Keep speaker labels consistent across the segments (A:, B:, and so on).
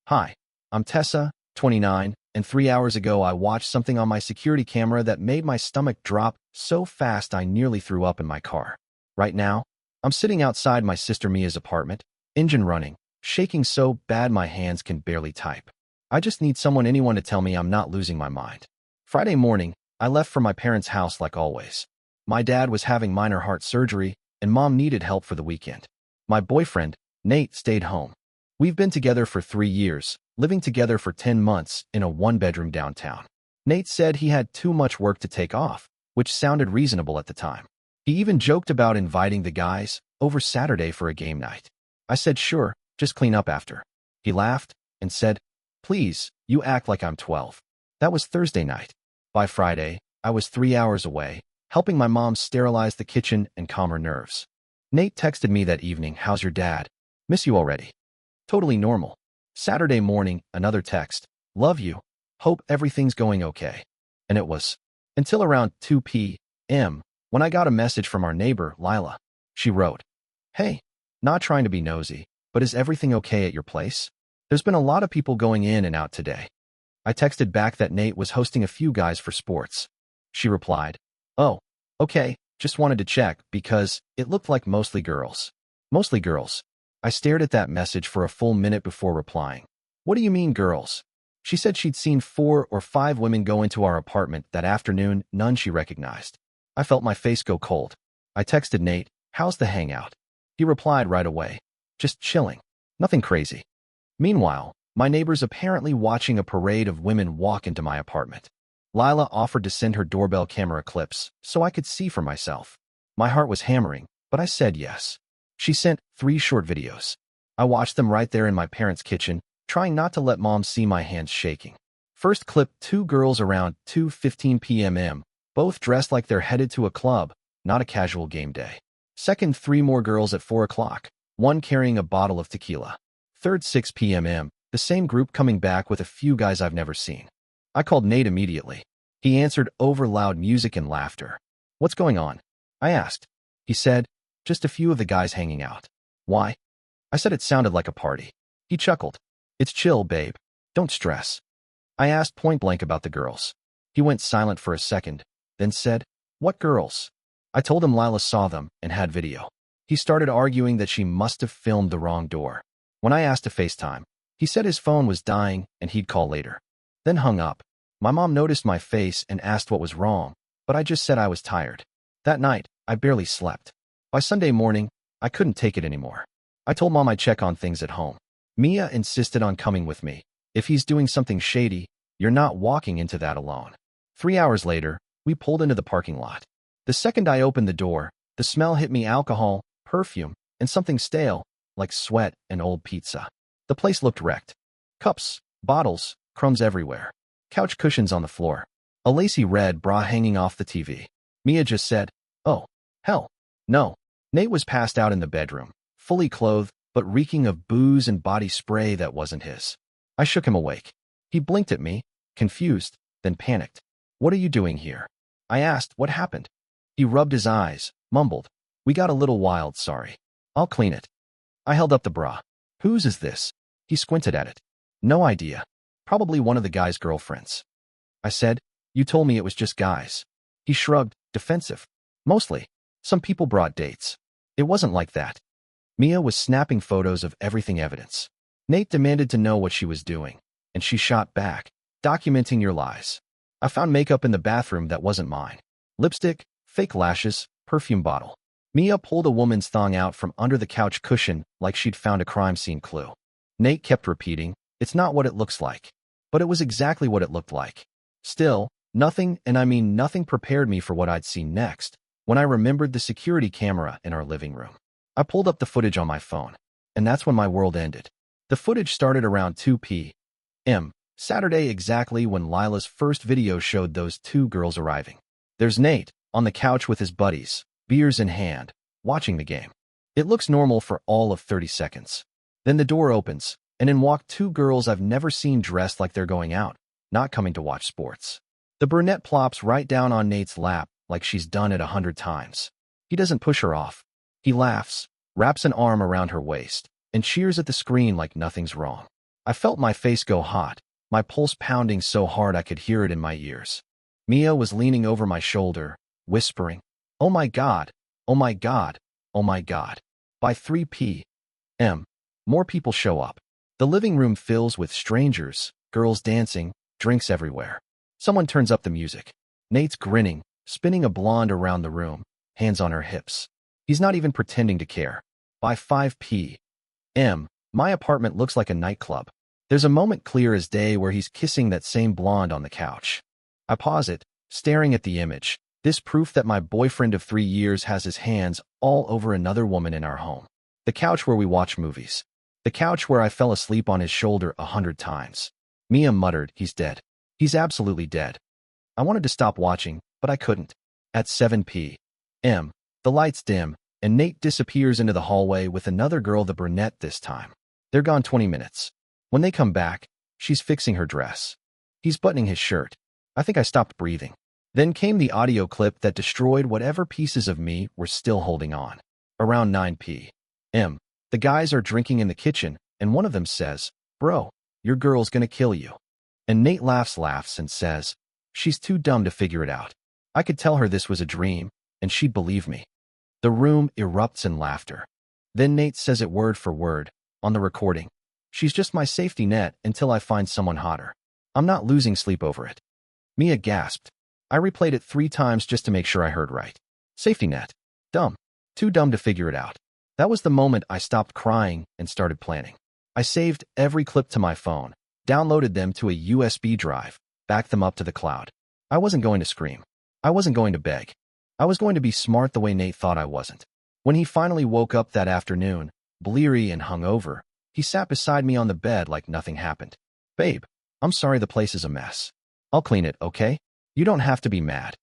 A: Hi, I'm Tessa, 29, and 3 hours ago I watched something on my security camera that made my stomach drop so fast I nearly threw up in my car. Right now, I'm sitting outside my sister Mia's apartment, engine running, shaking so bad my hands can barely type. I just need anyone to tell me I'm not losing my mind. Friday morning, I left for my parents' house like always. My dad was having minor heart surgery, and mom needed help for the weekend. My boyfriend, Nate, stayed home. We've been together for 3 years, living together for 10 months in a one-bedroom downtown. Nate said he had too much work to take off, which sounded reasonable at the time. He even joked about inviting the guys over Saturday for a game night. I said sure, just clean up after. He laughed and said, please, you act like I'm 12. That was Thursday night. By Friday, I was 3 hours away, helping my mom sterilize the kitchen and calm her nerves. Nate texted me that evening, how's your dad? Miss you already. Totally normal. Saturday morning, another text, love you, hope everything's going okay. And it was. Until around 2 p.m., when I got a message from our neighbor, Lila. She wrote, hey, not trying to be nosy, but is everything okay at your place? There's been a lot of people going in and out today. I texted back that Nate was hosting a few guys for sports. She replied, oh, okay, just wanted to check because it looked like mostly girls. Mostly girls. I stared at that message for a full minute before replying. What do you mean, girls? She said she'd seen 4 or 5 women go into our apartment that afternoon, none she recognized. I felt my face go cold. I texted Nate, how's the hangout? He replied right away, just chilling. Nothing crazy. Meanwhile, my neighbor's apparently watching a parade of women walk into my apartment. Lila offered to send her doorbell camera clips so I could see for myself. My heart was hammering, but I said yes. She sent 3 short videos. I watched them right there in my parents' kitchen, trying not to let mom see my hands shaking. First clip, 2 girls around 2:15 p.m., both dressed like they're headed to a club, not a casual game day. Second, 3 more girls at 4 o'clock, one carrying a bottle of tequila. Third, 6 p.m., the same group coming back with a few guys I've never seen. I called Nate immediately. He answered over loud music and laughter. What's going on? I asked. He said, just a few of the guys hanging out. Why? I said it sounded like a party. He chuckled. It's chill, babe. Don't stress. I asked point blank about the girls. He went silent for a second, then said, what girls? I told him Lila saw them and had video. He started arguing that she must have filmed the wrong door. When I asked to FaceTime, he said his phone was dying and he'd call later. Then hung up. My mom noticed my face and asked what was wrong, but I just said I was tired. That night, I barely slept. By Sunday morning, I couldn't take it anymore. I told mom I'd check on things at home. Mia insisted on coming with me. If he's doing something shady, you're not walking into that alone. 3 hours later, we pulled into the parking lot. The second I opened the door, the smell hit me: alcohol, perfume, and something stale, like sweat and old pizza. The place looked wrecked. Cups, bottles, crumbs everywhere. Couch cushions on the floor. A lacy red bra hanging off the TV. Mia just said, oh, hell, no. Nate was passed out in the bedroom, fully clothed, but reeking of booze and body spray that wasn't his. I shook him awake. He blinked at me, confused, then panicked. What are you doing here? I asked, what happened? He rubbed his eyes, mumbled, we got a little wild, sorry. I'll clean it. I held up the bra. Whose is this? He squinted at it. No idea. Probably one of the guy's girlfriends. I said, you told me it was just guys. He shrugged, defensive. Mostly. Some people brought dates. It wasn't like that. Mia was snapping photos of everything evidence. Nate demanded to know what she was doing, and she shot back, documenting your lies. I found makeup in the bathroom that wasn't mine. Lipstick, fake lashes, perfume bottle. Mia pulled a woman's thong out from under the couch cushion like she'd found a crime scene clue. Nate kept repeating, it's not what it looks like. But it was exactly what it looked like. Still, nothing, and I mean nothing, prepared me for what I'd see next. When I remembered the security camera in our living room, I pulled up the footage on my phone, and that's when my world ended. The footage started around 2 p.m. Saturday, exactly when Lila's first video showed those 2 girls arriving. There's Nate, on the couch with his buddies, beers in hand, watching the game. It looks normal for all of 30 seconds. Then the door opens, and in walk 2 girls I've never seen, dressed like they're going out, not coming to watch sports. The brunette plops right down on Nate's lap, like she's done it 100 times. He doesn't push her off. He laughs, wraps an arm around her waist, and cheers at the screen like nothing's wrong. I felt my face go hot, my pulse pounding so hard I could hear it in my ears. Mia was leaning over my shoulder, whispering, "Oh my God, oh my God, oh my God." By 3 p.m., more people show up. The living room fills with strangers, girls dancing, drinks everywhere. Someone turns up the music. Nate's grinning, spinning a blonde around the room, hands on her hips. He's not even pretending to care. By 5 p.m., my apartment looks like a nightclub. There's a moment clear as day where he's kissing that same blonde on the couch. I pause it, staring at the image, this proof that my boyfriend of 3 years has his hands all over another woman in our home. The couch where we watch movies. The couch where I fell asleep on his shoulder 100 times. Mia muttered, "He's dead. He's absolutely dead." I wanted to stop watching, but I couldn't. At 7 p.m., the lights dim, and Nate disappears into the hallway with another girl, the brunette this time. They're gone 20 minutes. When they come back, she's fixing her dress. He's buttoning his shirt. I think I stopped breathing. Then came the audio clip that destroyed whatever pieces of me were still holding on. Around 9 p.m., the guys are drinking in the kitchen, and one of them says, "Bro, your girl's gonna kill you." And Nate laughs and says, "She's too dumb to figure it out." I could tell her this was a dream, and she'd believe me. The room erupts in laughter. Then Nate says it word for word, on the recording. "She's just my safety net until I find someone hotter. I'm not losing sleep over it." Mia gasped. I replayed it 3 times just to make sure I heard right. Safety net. Dumb. Too dumb to figure it out. That was the moment I stopped crying and started planning. I saved every clip to my phone, downloaded them to a USB drive, backed them up to the cloud. I wasn't going to scream. I wasn't going to beg. I was going to be smart the way Nate thought I wasn't. When he finally woke up that afternoon, bleary and hungover, he sat beside me on the bed like nothing happened. "Babe, I'm sorry the place is a mess. I'll clean it, okay? You don't have to be mad."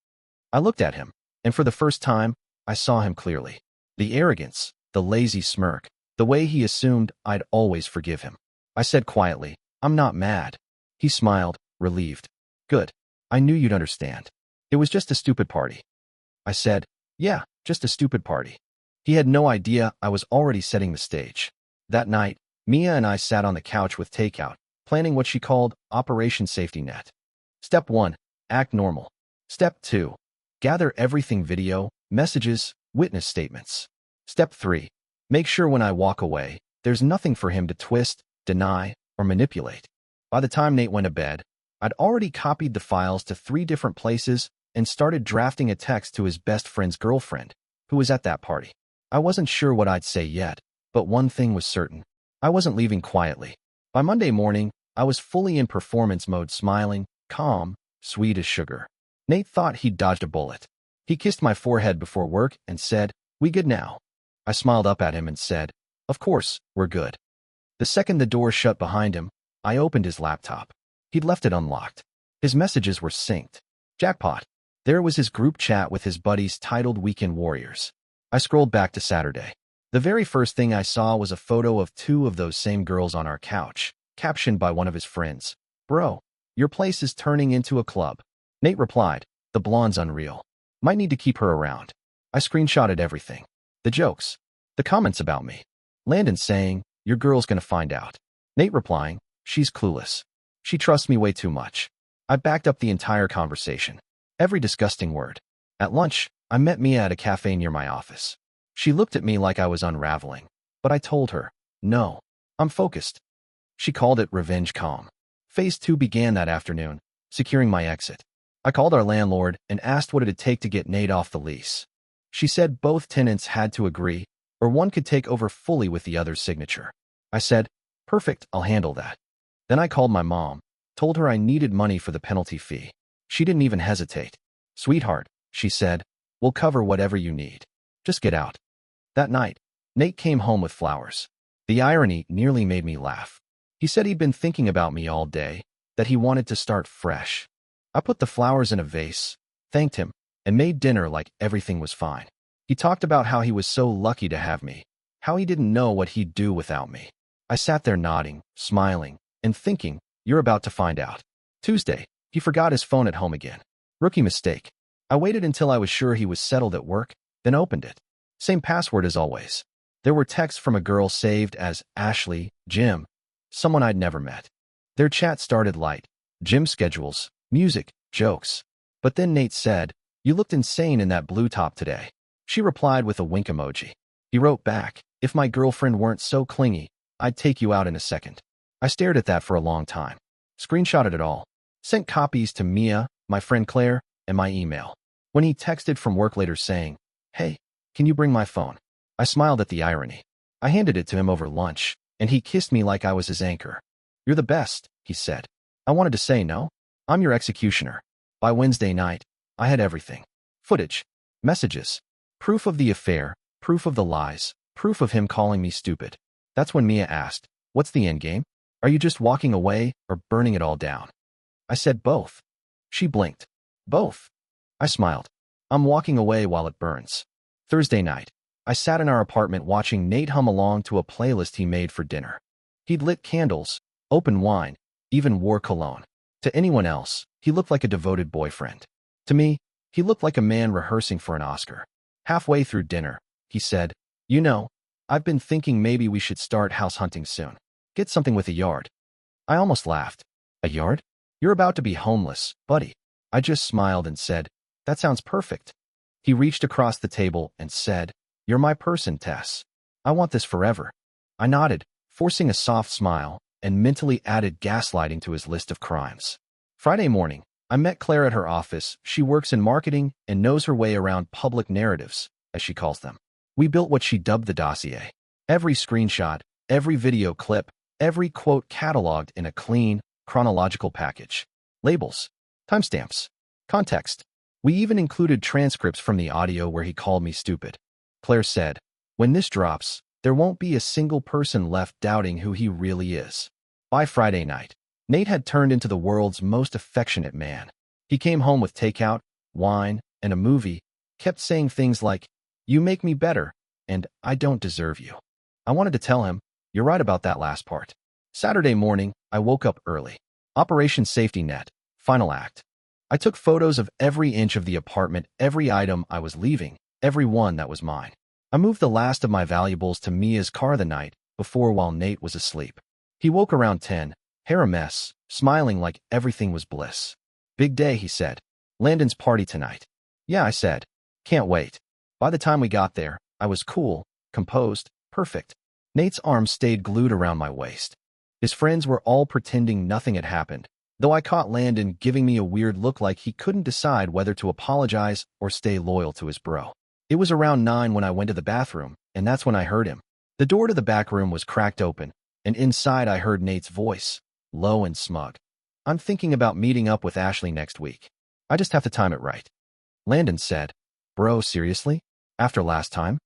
A: I looked at him, and for the first time, I saw him clearly. The arrogance, the lazy smirk, the way he assumed I'd always forgive him. I said quietly, "I'm not mad." He smiled, relieved. "Good. I knew you'd understand. It was just a stupid party." I said, "Yeah, just a stupid party." He had no idea I was already setting the stage. That night, Mia and I sat on the couch with takeout, planning what she called Operation Safety Net. Step 1. Act normal. Step 2. Gather everything: video, messages, witness statements. Step 3. Make sure when I walk away, there's nothing for him to twist, deny, or manipulate. By the time Nate went to bed, I'd already copied the files to 3 different places and started drafting a text to his best friend's girlfriend, who was at that party. I wasn't sure what I'd say yet, but one thing was certain. I wasn't leaving quietly. By Monday morning, I was fully in performance mode, smiling, calm, sweet as sugar. Nate thought he'd dodged a bullet. He kissed my forehead before work and said, "We good now?" I smiled up at him and said, "Of course, we're good." The second the door shut behind him, I opened his laptop. He'd left it unlocked. His messages were synced. Jackpot. There was his group chat with his buddies titled Weekend Warriors. I scrolled back to Saturday. The very first thing I saw was a photo of 2 of those same girls on our couch, captioned by one of his friends, "Bro, your place is turning into a club." Nate replied, "The blonde's unreal. Might need to keep her around." I screenshotted everything. The jokes. The comments about me. Landon saying, "Your girl's gonna find out." Nate replying, "She's clueless. She trusts me way too much." I backed up the entire conversation. Every disgusting word. At lunch, I met Mia at a cafe near my office. She looked at me like I was unraveling, but I told her, "No, I'm focused." She called it revenge calm. Phase 2 began that afternoon, securing my exit. I called our landlord and asked what it'd take to get Nate off the lease. She said both tenants had to agree, or one could take over fully with the other's signature. I said, "Perfect, I'll handle that." Then I called my mom, told her I needed money for the penalty fee. She didn't even hesitate. "Sweetheart," she said, "we'll cover whatever you need. Just get out." That night, Nate came home with flowers. The irony nearly made me laugh. He said he'd been thinking about me all day, that he wanted to start fresh. I put the flowers in a vase, thanked him, and made dinner like everything was fine. He talked about how he was so lucky to have me, how he didn't know what he'd do without me. I sat there nodding, smiling, and thinking, "You're about to find out." Tuesday, he forgot his phone at home again. Rookie mistake. I waited until I was sure he was settled at work, then opened it. Same password as always. There were texts from a girl saved as Ashley, Jim, someone I'd never met. Their chat started light, gym schedules, music, jokes. But then Nate said, "You looked insane in that blue top today." She replied with a wink emoji. He wrote back, "If my girlfriend weren't so clingy, I'd take you out in a second." I stared at that for a long time. Screenshotted it all. Sent copies to Mia, my friend Claire, and my email. When he texted from work later saying, "Hey, can you bring my phone?" I smiled at the irony. I handed it to him over lunch, and he kissed me like I was his anchor. "You're the best," he said. I wanted to say no. I'm your executioner. By Wednesday night, I had everything. Footage, messages, proof of the affair, proof of the lies, proof of him calling me stupid. That's when Mia asked, "What's the end game? Are you just walking away or burning it all down?" I said both. She blinked. Both. I smiled. I'm walking away while it burns. Thursday night, I sat in our apartment watching Nate hum along to a playlist he made for dinner. He'd lit candles, opened wine, even wore cologne. To anyone else, he looked like a devoted boyfriend. To me, he looked like a man rehearsing for an Oscar. Halfway through dinner, he said, "You know, I've been thinking maybe we should start house hunting soon. Get something with a yard." I almost laughed. "A yard? You're about to be homeless, buddy." I just smiled and said, "That sounds perfect." He reached across the table and said, "You're my person, Tess. I want this forever." I nodded, forcing a soft smile, and mentally added gaslighting to his list of crimes. Friday morning, I met Claire at her office. She works in marketing and knows her way around public narratives, as she calls them. We built what she dubbed the dossier. Every screenshot, every video clip, every quote cataloged in a clean, chronological package. Labels, timestamps, context. We even included transcripts from the audio where he called me stupid. Claire said, "When this drops, there won't be a single person left doubting who he really is." By Friday night, Nate had turned into the world's most affectionate man. He came home with takeout, wine, and a movie, kept saying things like, "You make me better," and "I don't deserve you." I wanted to tell him, "You're right about that last part." Saturday morning, I woke up early. Operation Safety Net, final act. I took photos of every inch of the apartment, every item I was leaving, every one that was mine. I moved the last of my valuables to Mia's car the night before while Nate was asleep. He woke around 10, hair a mess, smiling like everything was bliss. "Big day," he said. "Landon's party tonight." "Yeah," I said. "Can't wait." By the time we got there, I was cool, composed, perfect. Nate's arms stayed glued around my waist. His friends were all pretending nothing had happened, though I caught Landon giving me a weird look like he couldn't decide whether to apologize or stay loyal to his bro. It was around 9 when I went to the bathroom, and that's when I heard him. The door to the back room was cracked open, and inside I heard Nate's voice, low and smug. "I'm thinking about meeting up with Ashley next week. I just have to time it right." Landon said, "Bro, seriously? After last time?"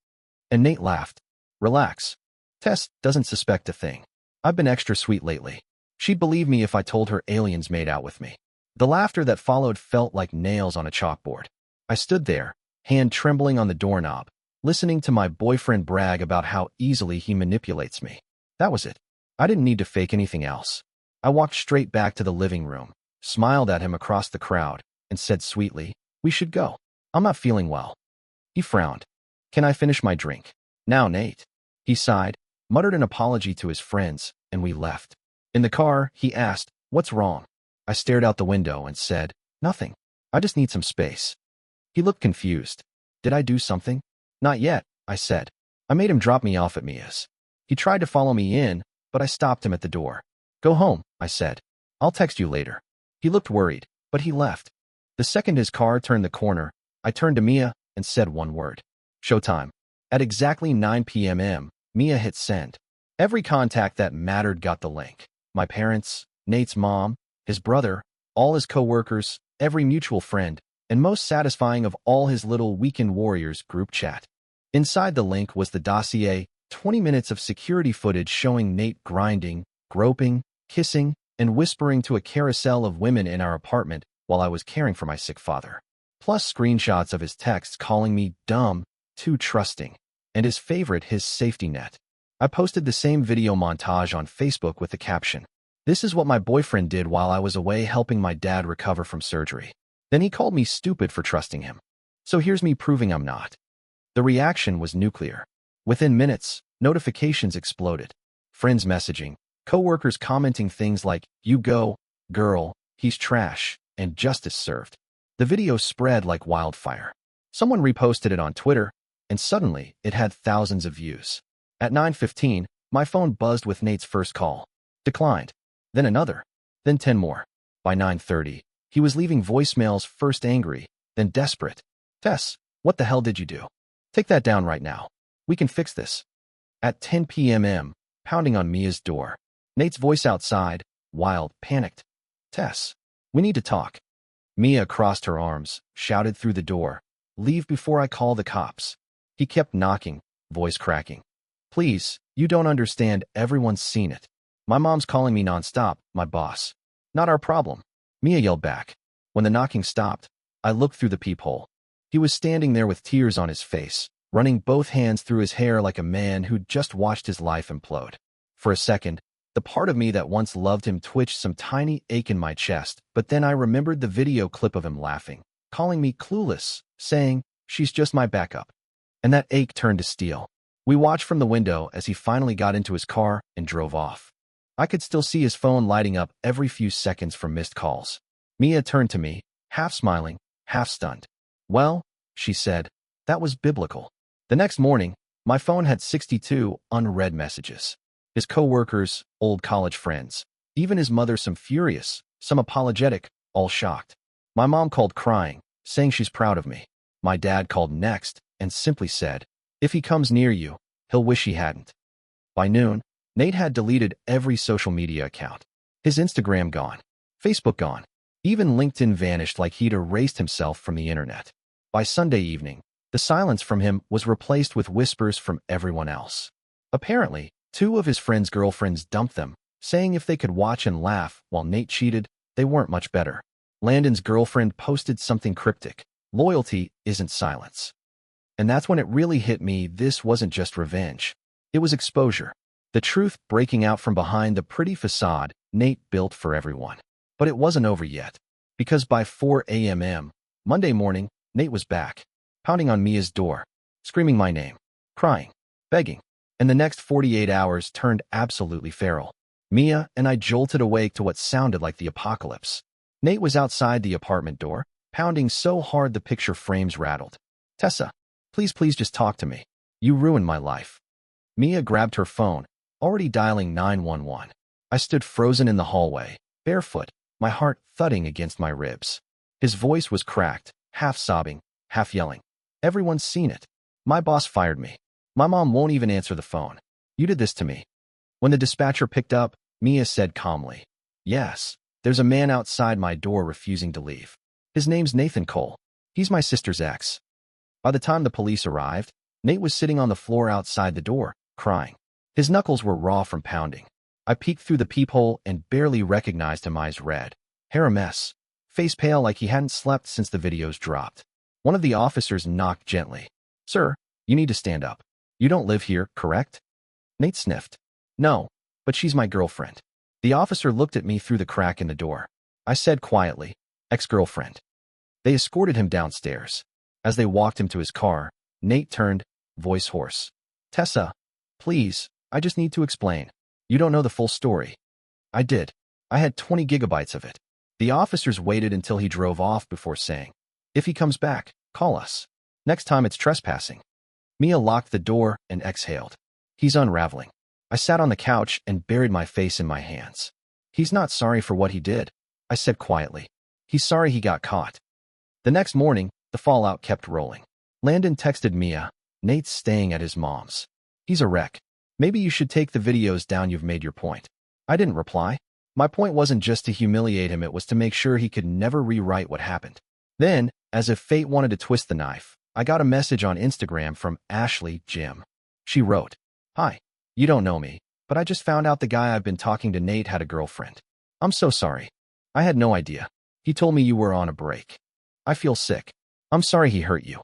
A: And Nate laughed. "Relax. Tess doesn't suspect a thing. I've been extra sweet lately. She'd believe me if I told her aliens made out with me." The laughter that followed felt like nails on a chalkboard. I stood there, hand trembling on the doorknob, listening to my boyfriend brag about how easily he manipulates me. That was it. I didn't need to fake anything else. I walked straight back to the living room, smiled at him across the crowd, and said sweetly, "We should go. I'm not feeling well." He frowned. "Can I finish my drink?" "Now, Nate." He sighed, muttered an apology to his friends, and we left. In the car, he asked, "What's wrong?" I stared out the window and said, "Nothing. I just need some space." He looked confused. "Did I do something?" "Not yet," I said. I made him drop me off at Mia's. He tried to follow me in, but I stopped him at the door. "Go home," I said. "I'll text you later." He looked worried, but he left. The second his car turned the corner, I turned to Mia and said one word. Showtime. At exactly 9 p.m. Mia hit send. Every contact that mattered got the link. My parents, Nate's mom, his brother, all his co-workers, every mutual friend, and most satisfying of all his little Weekend Warriors group chat. Inside the link was the dossier, 20 minutes of security footage showing Nate grinding, groping, kissing, and whispering to a carousel of women in our apartment while I was caring for my sick father. Plus screenshots of his texts calling me dumb, too trusting, and his favorite, his safety net. I posted the same video montage on Facebook with the caption, "This is what my boyfriend did while I was away helping my dad recover from surgery." Then he called me stupid for trusting him. So here's me proving I'm not. The reaction was nuclear. Within minutes, notifications exploded. Friends messaging, Coworkers commenting things like, "You go, girl, he's trash," and "justice served." The video spread like wildfire. Someone reposted it on Twitter, and suddenly it had thousands of views. At 9:15, my phone buzzed with Nate's first call. Declined. Then another. Then 10 more. By 9:30, he was leaving voicemails, first angry, then desperate. "Tess, what the hell did you do? Take that down right now. We can fix this." At 10 p.m., pounding on Mia's door. Nate's voice outside, wild, panicked. "Tess, we need to talk." Mia crossed her arms, shouted through the door, "Leave before I call the cops." He kept knocking, voice cracking. "Please, you don't understand, everyone's seen it. My mom's calling me nonstop, my boss." "Not our problem," Mia yelled back. When the knocking stopped, I looked through the peephole. He was standing there with tears on his face, running both hands through his hair like a man who'd just watched his life implode. For a second, the part of me that once loved him twitched some tiny ache in my chest, but then I remembered the video clip of him laughing, calling me clueless, saying, "She's just my backup." And that ache turned to steel. We watched from the window as he finally got into his car and drove off. I could still see his phone lighting up every few seconds from missed calls. Mia turned to me, half smiling, half stunned. "Well," she said, "that was biblical." The next morning, my phone had 62 unread messages. His co-workers, old college friends, even his mother, some furious, some apologetic, all shocked. My mom called crying, saying she's proud of me. My dad called next and simply said, "If he comes near you, he'll wish he hadn't." By noon, Nate had deleted every social media account. His Instagram gone, Facebook gone, even LinkedIn vanished like he'd erased himself from the internet. By Sunday evening, the silence from him was replaced with whispers from everyone else. Apparently, 2 of his friends' girlfriends dumped them, saying if they could watch and laugh while Nate cheated, they weren't much better. Landon's girlfriend posted something cryptic: "Loyalty isn't silence." And that's when it really hit me, this wasn't just revenge. It was exposure. The truth breaking out from behind the pretty facade Nate built for everyone. But it wasn't over yet. Because by 4 a.m. Monday morning, Nate was back, pounding on Mia's door, screaming my name, crying, begging. And the next 48 hours turned absolutely feral. Mia and I jolted awake to what sounded like the apocalypse. Nate was outside the apartment door, pounding so hard the picture frames rattled. "Tessa, please just talk to me. You ruined my life." Mia grabbed her phone, already dialing 911. I stood frozen in the hallway, barefoot, my heart thudding against my ribs. His voice was cracked, half sobbing, half yelling. "Everyone's seen it. My boss fired me. My mom won't even answer the phone. You did this to me." When the dispatcher picked up, Mia said calmly, "Yes, there's a man outside my door refusing to leave. His name's Nathan Cole. He's my sister's ex." By the time the police arrived, Nate was sitting on the floor outside the door, crying. His knuckles were raw from pounding. I peeked through the peephole and barely recognized him, eyes red, hair a mess, face pale like he hadn't slept since the videos dropped. One of the officers knocked gently. "Sir, you need to stand up. You don't live here, correct?" Nate sniffed. "No, but she's my girlfriend." The officer looked at me through the crack in the door. I said quietly, "Ex-girlfriend." They escorted him downstairs. As they walked him to his car, Nate turned, voice hoarse. "Tessa, please, I just need to explain. You don't know the full story." I did. I had 20 gigabytes of it. The officers waited until he drove off before saying, "If he comes back, call us. Next time it's trespassing." Mia locked the door and exhaled. "He's unraveling." I sat on the couch and buried my face in my hands. "He's not sorry for what he did," I said quietly. "He's sorry he got caught." The next morning, the fallout kept rolling. Landon texted Mia, "Nate's staying at his mom's. He's a wreck. Maybe you should take the videos down, you've made your point." I didn't reply. My point wasn't just to humiliate him, it was to make sure he could never rewrite what happened. Then, as if fate wanted to twist the knife, I got a message on Instagram from Ashley Jim. She wrote, "Hi, you don't know me, but I just found out the guy I've been talking to, Nate, had a girlfriend. I'm so sorry. I had no idea. He told me you were on a break. I feel sick. I'm sorry he hurt you."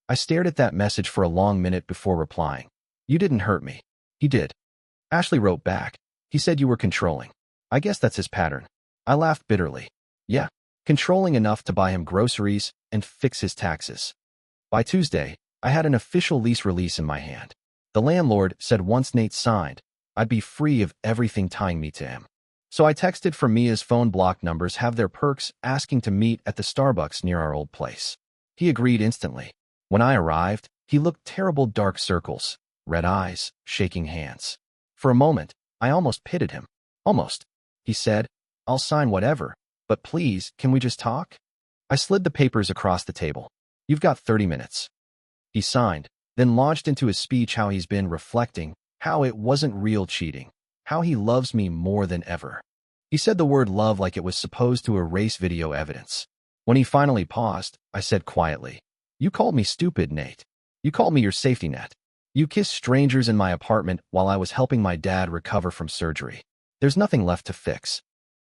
A: I stared at that message for a long minute before replying. "You didn't hurt me." "He did." Ashley wrote back, "He said you were controlling. I guess that's his pattern." I laughed bitterly. Yeah, controlling enough to buy him groceries and fix his taxes. By Tuesday, I had an official lease release in my hand. The landlord said once Nate signed, I'd be free of everything tying me to him. So I texted from Mia's phone. Blocked numbers have their perks, asking to meet at the Starbucks near our old place. He agreed instantly. When I arrived, he looked terrible. Dark circles, red eyes, shaking hands. For a moment, I almost pitied him. Almost. He said, "I'll sign whatever, but please, can we just talk?" I slid the papers across the table. "You've got 30 minutes. He signed, then launched into his speech how he's been reflecting, how it wasn't real cheating, how he loves me more than ever. He said the word love like it was supposed to erase video evidence. When he finally paused, I said quietly, "You called me stupid, Nate. You called me your safety net. You kissed strangers in my apartment while I was helping my dad recover from surgery. There's nothing left to fix."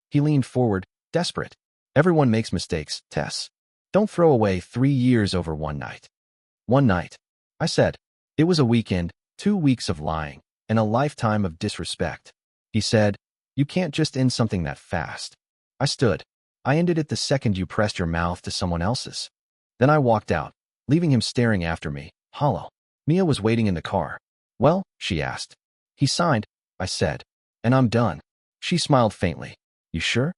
A: He leaned forward, desperate. "Everyone makes mistakes, Tess. Don't throw away 3 years over one night." "One night," I said. "It was a weekend, 2 weeks of lying, and a lifetime of disrespect." He said, "You can't just end something that fast." I stood. "I ended it the second you pressed your mouth to someone else's." Then I walked out, leaving him staring after me, hollow. Mia was waiting in the car. "Well?" she asked. "He signed," I said. "And I'm done." She smiled faintly. "You sure?"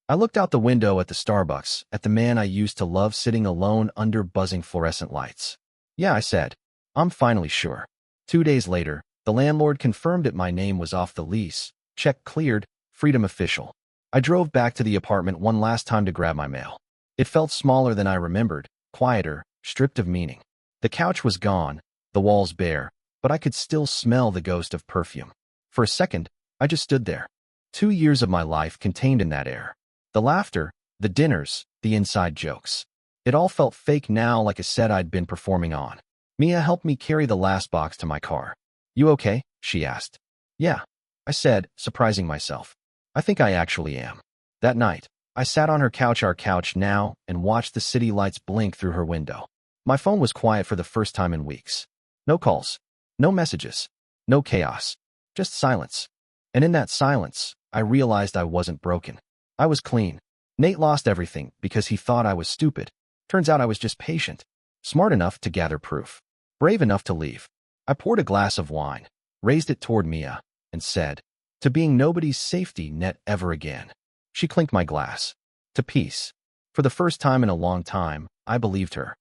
A: I looked out the window at the Starbucks, at the man I used to love sitting alone under buzzing fluorescent lights. "Yeah," I said. "I'm finally sure." 2 days later, the landlord confirmed that my name was off the lease. Check cleared, freedom official. I drove back to the apartment one last time to grab my mail. It felt smaller than I remembered, quieter, stripped of meaning. The couch was gone, the walls bare, but I could still smell the ghost of perfume. For a second, I just stood there. 2 years of my life contained in that air. The laughter, the dinners, the inside jokes. It all felt fake now, like a set I'd been performing on. Mia helped me carry the last box to my car. "You okay?" she asked. "Yeah," I said, surprising myself. "I think I actually am." That night, I sat on her couch, our couch now, and watched the city lights blink through her window. My phone was quiet for the first time in weeks. No calls, no messages, no chaos, just silence. And in that silence, I realized I wasn't broken. I was clean. Nate lost everything because he thought I was stupid. Turns out I was just patient, smart enough to gather proof, brave enough to leave. I poured a glass of wine, raised it toward Mia, and said, "To being nobody's safety net ever again." She clinked my glass. "To peace." For the first time in a long time, I believed her.